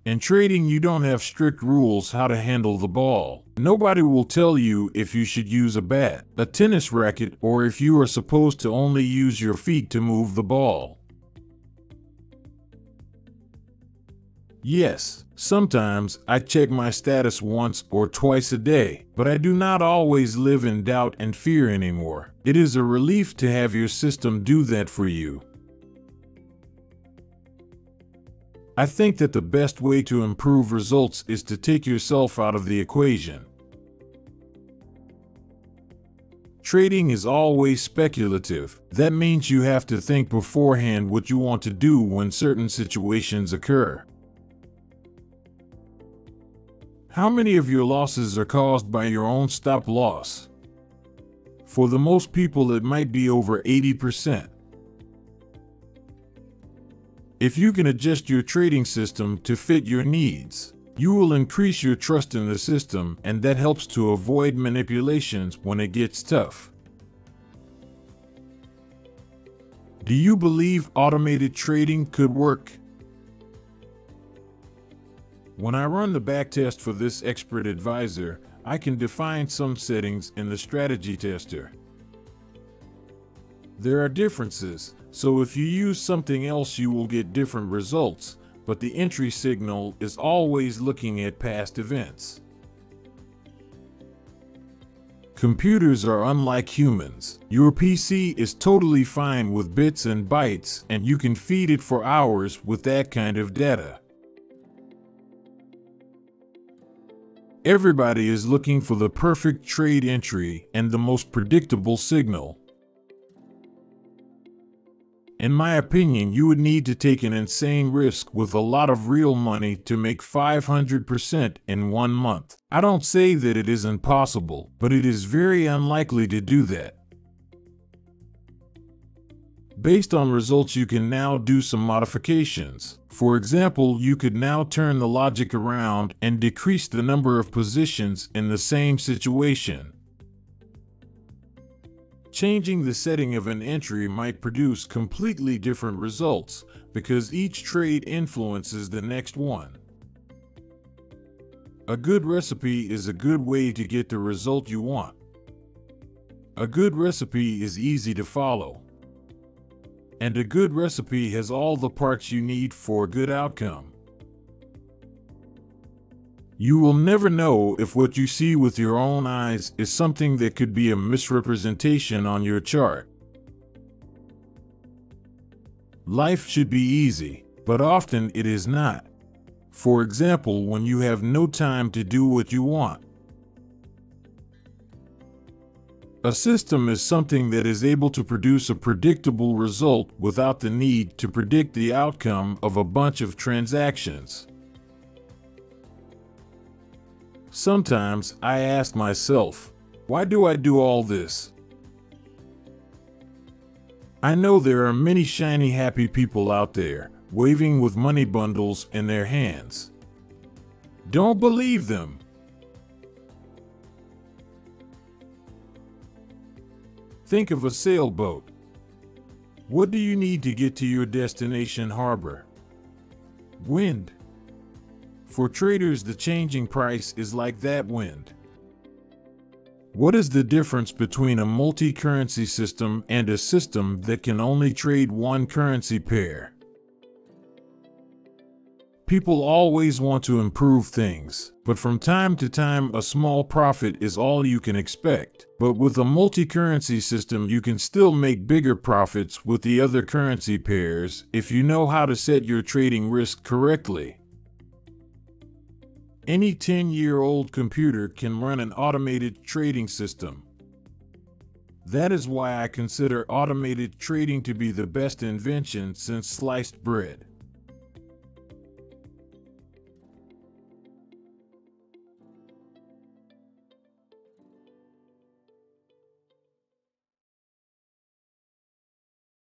In trading, you don't have strict rules how to handle the ball. Nobody will tell you if you should use a bat, a tennis racket, or if you are supposed to only use your feet to move the ball. Yes, sometimes I check my status once or twice a day, but I do not always live in doubt and fear anymore. It is a relief to have your system do that for you. I think that the best way to improve results is to take yourself out of the equation. Trading is always speculative. That means you have to think beforehand what you want to do when certain situations occur. How many of your losses are caused by your own stop loss? For the most people, it might be over 80%. If you can adjust your trading system to fit your needs, you will increase your trust in the system, and that helps to avoid manipulations when it gets tough. Do you believe automated trading could work? When I run the backtest for this expert advisor, I can define some settings in the strategy tester. There are differences, so if you use something else you will get different results, but the entry signal is always looking at past events. Computers are unlike humans. Your PC is totally fine with bits and bytes, and you can feed it for hours with that kind of data. Everybody is looking for the perfect trade entry and the most predictable signal. In my opinion, you would need to take an insane risk with a lot of real money to make 500% in 1 month. I don't say that it isn't possible, but it is very unlikely to do that. Based on results, you can now do some modifications. For example, you could now turn the logic around and decrease the number of positions in the same situation. Changing the setting of an entry might produce completely different results because each trade influences the next one. A good recipe is a good way to get the result you want. A good recipe is easy to follow. And a good recipe has all the parts you need for a good outcome. You will never know if what you see with your own eyes is something that could be a misrepresentation on your chart. Life should be easy, but often it is not. For example, when you have no time to do what you want. A system is something that is able to produce a predictable result without the need to predict the outcome of a bunch of transactions. Sometimes I ask myself, why do I do all this? I know there are many shiny, happy people out there, waving with money bundles in their hands. Don't believe them. Think of a sailboat. What do you need to get to your destination harbor? Wind. For traders, the changing price is like that wind. What is the difference between a multi-currency system and a system that can only trade one currency pair? People always want to improve things, but from time to time a small profit is all you can expect. But with a multi-currency system, you can still make bigger profits with the other currency pairs if you know how to set your trading risk correctly. Any 10-year-old computer can run an automated trading system. That is why I consider automated trading to be the best invention since sliced bread.